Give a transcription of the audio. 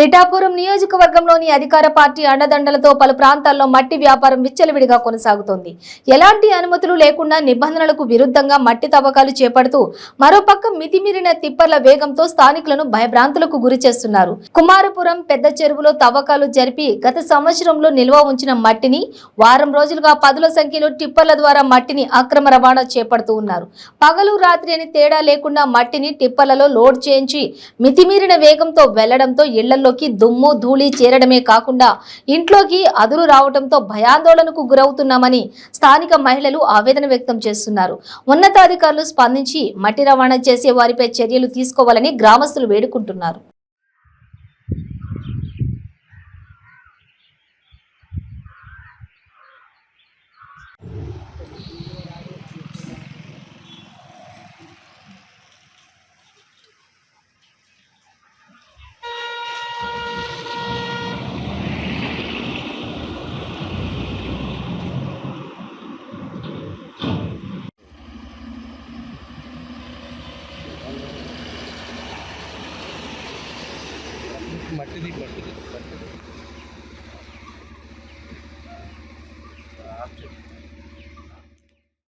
పిఠాపురం నియోజకవర్గంలోని అధికార పార్టీ అండదండలతో పలు ప్రాంతాల్లో మట్టి వ్యాపారం విచ్చలవిడిగా కొనసాగుతోంది. ఎలాంటి అనుమతులు లేకుండా నిబంధనలకు విరుద్ధంగా మట్టి తవ్వకాలు చేపడుతూ మరోపక్క మితిమీరిన తిప్పర్ల వేగంతో స్థానికులను భయభ్రాంతులకు గురి చేస్తున్నారు. కుమారపురం పెద్ద చెరువులో తవ్వకాలు జరిపి గత సంవత్సరంలో నిల్వ ఉంచిన మట్టిని వారం రోజులుగా పదుల సంఖ్యలో టిప్పర్ల ద్వారా మట్టిని అక్రమ రవాణా చేపడుతూ ఉన్నారు. పగలు రాత్రి అని తేడా లేకుండా మట్టిని టిప్పర్లలో లోడ్ చేయించి మితిమీరిన వేగంతో వెళ్లడంతో ఇళ్లలో దుమ్ము ధూళి చేరడమే కాకుండా ఇంట్లోకి అదురు రావడంతో భయాందోళనకు గురవుతున్నామని స్థానిక మహిళలు ఆవేదన వ్యక్తం చేస్తున్నారు. ఉన్నతాధికారులు స్పందించి మట్టి రవాణా చేసే వారిపై చర్యలు తీసుకోవాలని గ్రామస్తులు వేడుకుంటున్నారు. మట్టిది